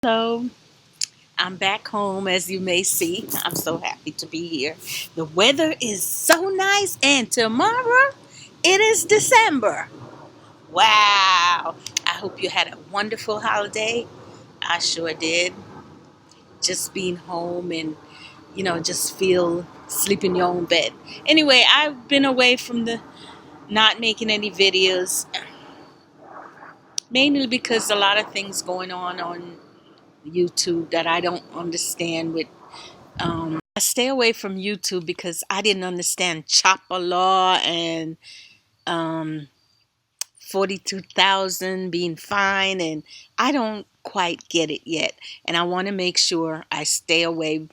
Hello, I'm back home as you may see. I'm so happy to be here. The weather is so nice, and tomorrow it is December. Wow! I hope you had a wonderful holiday. I sure did. Just being home and just feel sleep in your own bed. Anyway, I've been away from the not making any videos mainly because a lot of things going on YouTube that I don't understand with. I stay away from YouTube because I didn't understand chopper law and um, 42,000 being fine, and I don't quite get it yet. And I want to make sure I stay away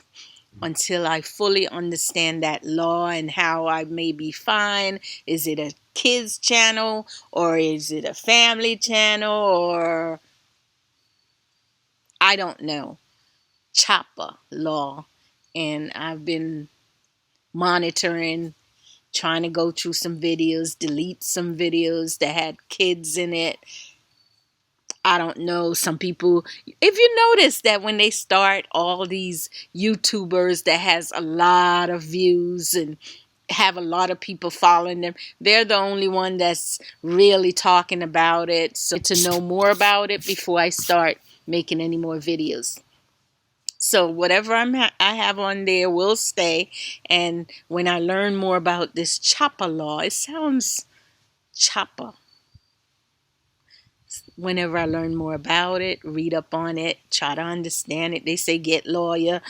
until I fully understand that law and how I may be fine. Is it a kids channel or is it a family channel, or I don't know. Chopper law, and I've been monitoring, trying to go through some videos, delete some videos that had kids in it. I don't know. Some people, if you notice that when they start all these YouTubers that has a lot of views and have a lot of people following them, they're the only one that's really talking about it. So to know more about it before I start making any more videos. So whatever I have on there will stay. And when I learn more about this chopper law, it sounds chopper. Whenever I learn more about it, read up on it, try to understand it. They say get lawyer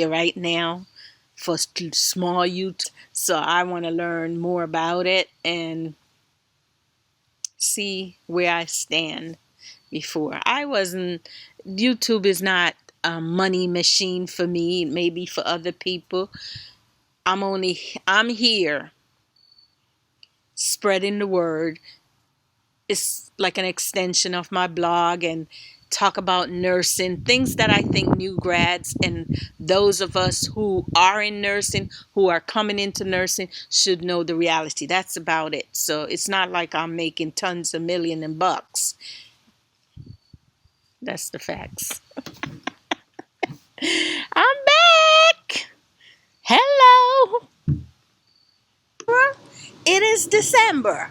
right now for small youth. So I want to learn more about it and see where I stand. Before I wasn't, YouTube is not a money machine for me, maybe for other people. I'm here spreading the word. It's like an extension of my blog, and talk about nursing, things that I think new grads and those of us who are in nursing, who are coming into nursing, should know the reality. That's about it. So it's not like I'm making tons of million and bucks. That's the facts. I'm back. Hello. It is December.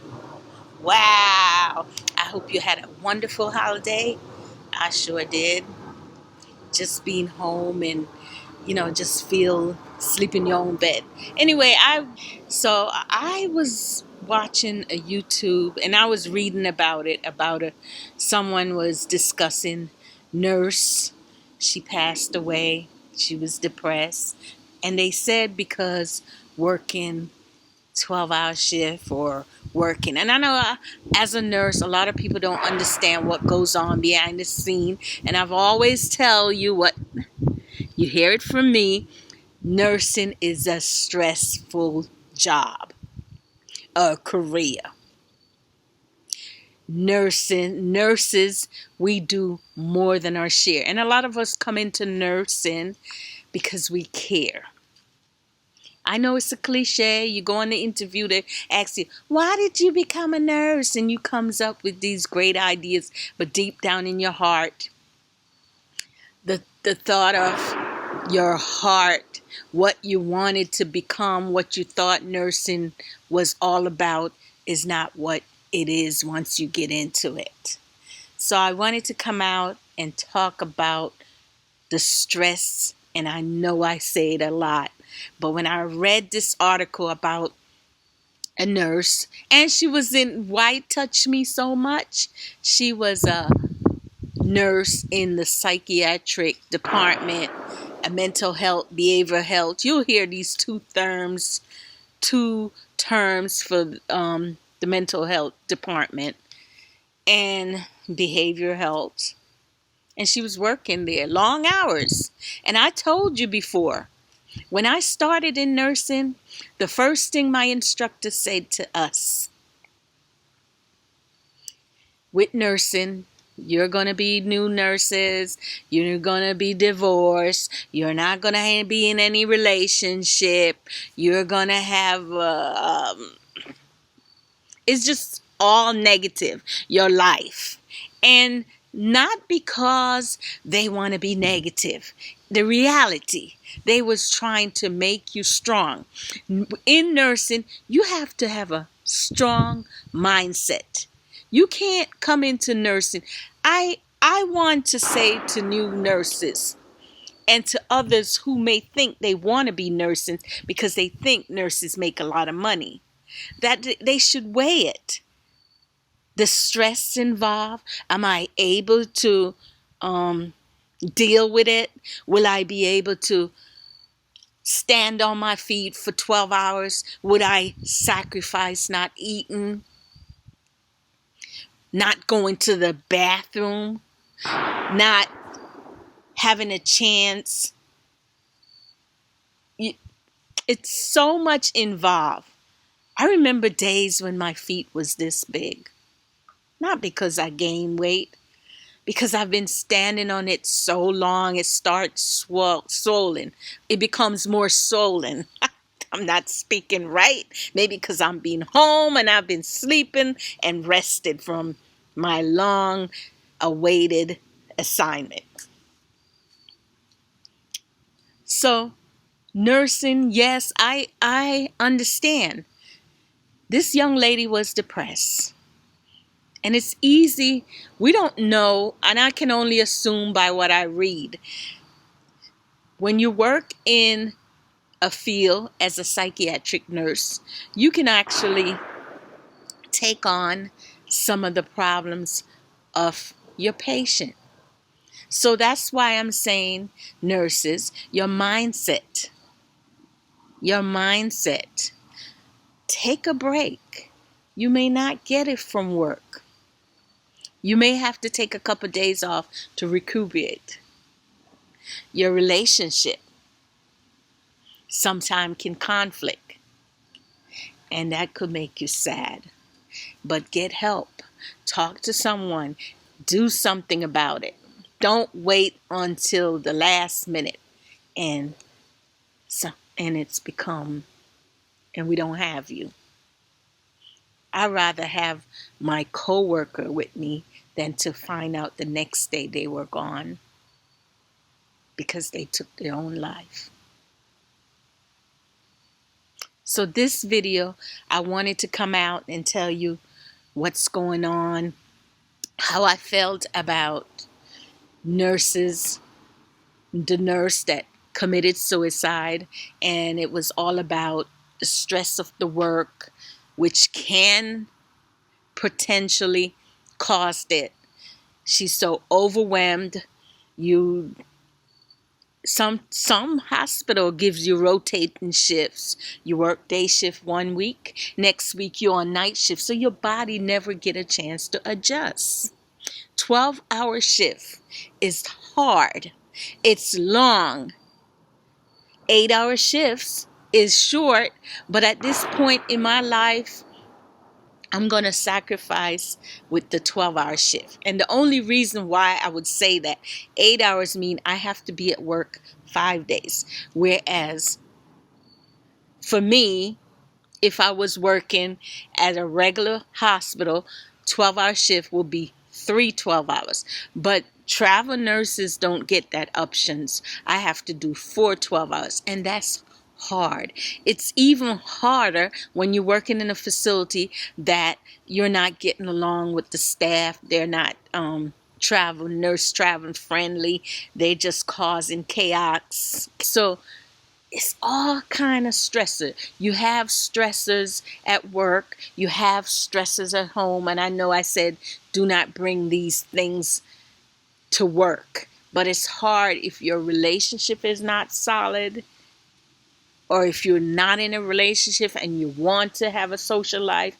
Wow. I hope you had a wonderful holiday. I sure did. Just being home and just feel sleep in your own bed. Anyway, I was watching a YouTube and I was reading about it about someone was discussing nurse. She passed away. She was depressed, and they said because working 12-hour shift or working. And I know as a nurse, a lot of people don't understand what goes on behind the scene. And I've always tell you what you hear it from me. Nursing is a stressful job, a career. Nurses, we do more than our share. And a lot of us come into nursing because we care. I know it's a cliche. You go on the interview, they ask you, why did you become a nurse? And you comes up with these great ideas, but deep down in your heart, the thought of your heart, what you wanted to become, what you thought nursing was all about, is not what it is once you get into it. So I wanted to come out and talk about the stress, and I know I say it a lot, but when I read this article about a nurse, and she was in why it touched me so much. She was a nurse in the psychiatric department, a mental health, behavioral health. You'll hear these two terms for the mental health department and behavioral health. And she was working there long hours. And I told you before, when I started in nursing, the first thing my instructor said to us, with nursing, you're going to be new nurses, you're going to be divorced, you're not going to be in any relationship, you're going to have, it's just all negative, your life. And not because they want to be negative. The reality, they was trying to make you strong. In nursing, you have to have a strong mindset. You can't come into nursing. I want to say to new nurses and to others who may think they want to be nurses because they think nurses make a lot of money, that they should weigh it. The stress involved. Am I able to deal with it? Will I be able to stand on my feet for 12 hours? Would I sacrifice not eating, not going to the bathroom, not having a chance? It's so much involved. I remember days when my feet was this big. Not because I gained weight, because I've been standing on it so long, it starts swollen. It becomes more swollen. I'm not speaking right. Maybe because I'm being home and I've been sleeping and rested from my long awaited assignment. So nursing, yes, I understand. This young lady was depressed. And it's easy. We don't know, and I can only assume by what I read. When you work in a field as a psychiatric nurse, you can actually take on some of the problems of your patient. So that's why I'm saying, nurses, your mindset. Take a break. You may not get it from work. You may have to take a couple of days off to recuperate. Your relationship sometimes can conflict, and that could make you sad. But get help. Talk to someone. Do something about it. Don't wait until the last minute and it's become, and we don't have you. I'd rather have my coworker with me than to find out the next day they were gone because they took their own life. So this video, I wanted to come out and tell you what's going on, how I felt about nurses, the nurse that committed suicide, and it was all about the stress of the work, which can potentially cause it. She's so overwhelmed. Some hospital gives you rotating shifts. You work day shift 1 week, next week you're on night shift, so your body never get a chance to adjust. 12-hour shift is hard. It's long. 8-hour shifts is short, but at this point in my life, I'm going to sacrifice with the 12-hour shift. And the only reason why I would say that 8 hours mean I have to be at work 5 days. Whereas for me, if I was working at a regular hospital, 12-hour shift will be 12 hours. But travel nurses don't get that options. I have to do 12 hours, and that's hard. It's even harder when you're working in a facility that you're not getting along with the staff. They're not travel friendly. They're just causing chaos. So it's all kind of stressor. You have stressors at work. You have stressors at home. And I know I said do not bring these things to work. But it's hard if your relationship is not solid, or if you're not in a relationship and you want to have a social life.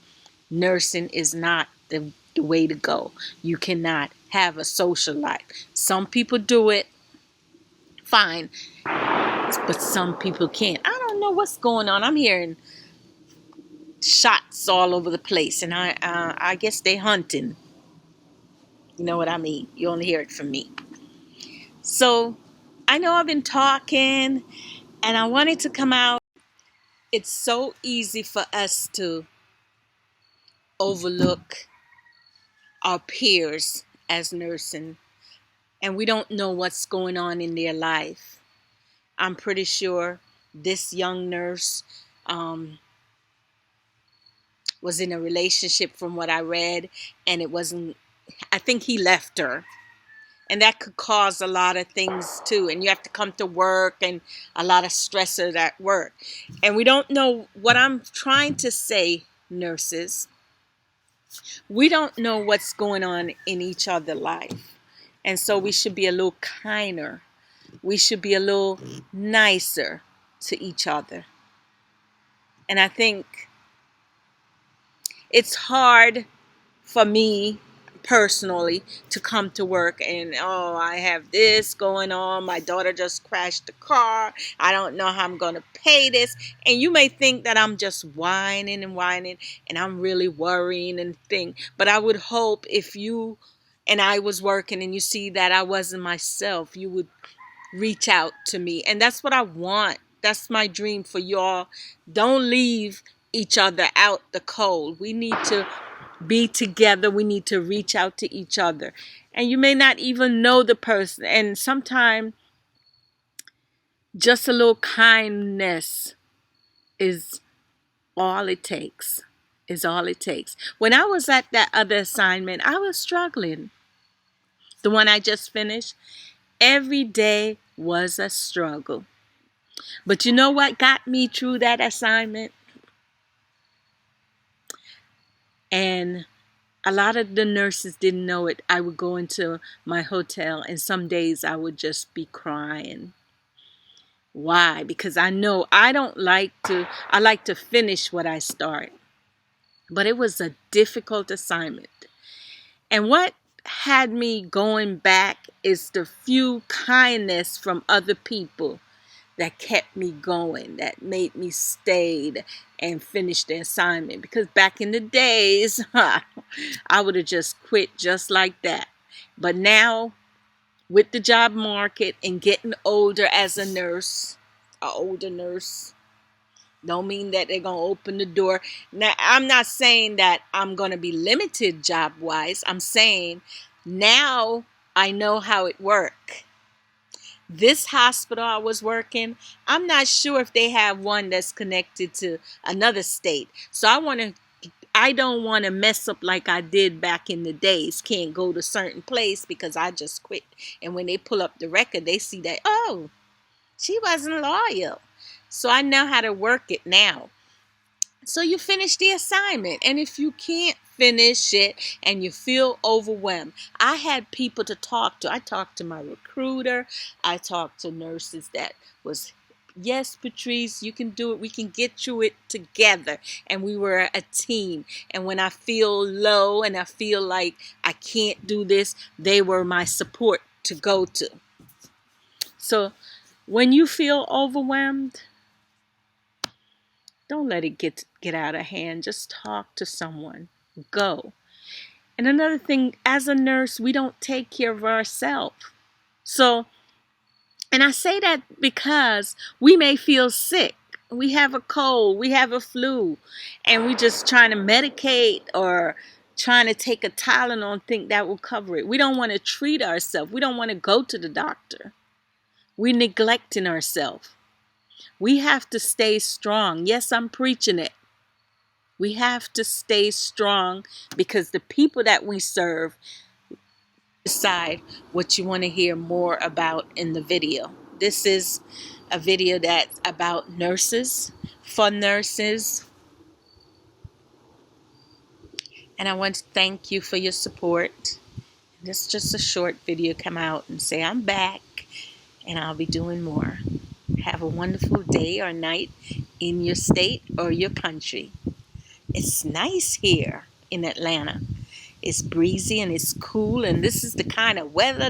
Nursing is not the way to go. You cannot have a social life. Some people do it fine, but some people can't. I don't know what's going on. I'm hearing shots all over the place, and I guess they hunting. You know what I mean? You only hear it from me. So I know I've been talking, and I wanted to come out. It's so easy for us to overlook our peers as nursing, and we don't know what's going on in their life. I'm pretty sure this young nurse was in a relationship from what I read, and it wasn't, I think he left her. And that could cause a lot of things too. And you have to come to work and a lot of stressors at work. And we don't know what I'm trying to say, nurses. We don't know what's going on in each other's life. And so we should be a little kinder. We should be a little nicer to each other. And I think it's hard for me personally to come to work and, oh, I have this going on. My daughter just crashed the car. I don't know how I'm going to pay this. And you may think that I'm just whining and I'm really worrying and thing. But I would hope if you and I was working and you see that I wasn't myself, you would reach out to me. And that's what I want. That's my dream for y'all. Don't leave each other out the cold. We need to be together. We need to reach out to each other. And you may not even know the person. And sometimes just a little kindness is all it takes. Is all it takes. When I was at that other assignment, I was struggling. The one I just finished, every day was a struggle. But you know what got me through that assignment? And a lot of the nurses didn't know it. I would go into my hotel and some days I would just be crying. Why? Because I know I like to finish what I start. But it was a difficult assignment. And what had me going back is the few kindness from other people that kept me going, that made me stay and finish the assignment. Because back in the days, I would have just quit just like that. But now, with the job market and getting older as a nurse, an older nurse, don't mean that they're going to open the door. Now, I'm not saying that I'm going to be limited job-wise. I'm saying now I know how it works. This hospital I was working, I'm not sure if they have one that's connected to another state. So I don't want to mess up like I did back in the days. Can't go to certain place because I just quit. And when they pull up the record, they see that, oh, she wasn't loyal. So I know how to work it now. So you finish the assignment. And if you can't finish it and you feel overwhelmed, I had people to talk to. I talked to my recruiter. I talked to nurses that was, yes, Patrice, you can do it. We can get through it together. And we were a team. And when I feel low and I feel like I can't do this, they were my support to go to. So when you feel overwhelmed, don't let it get out of hand. Just talk to someone. Go. And another thing, as a nurse, we don't take care of ourselves. So, and I say that because we may feel sick. We have a cold, we have a flu, and we just trying to medicate or trying to take a Tylenol and think that will cover it. We don't want to treat ourselves. We don't want to go to the doctor. We're neglecting ourselves. We have to stay strong. Yes, I'm preaching it. We have to stay strong because the people that we serve decide what you want to hear more about in the video. This is a video that's about nurses, for nurses. And I want to thank you for your support. This is just a short video. Come out and say I'm back and I'll be doing more. Have a wonderful day or night in your state or your country. It's nice here in Atlanta. It's breezy and it's cool, and this is the kind of weather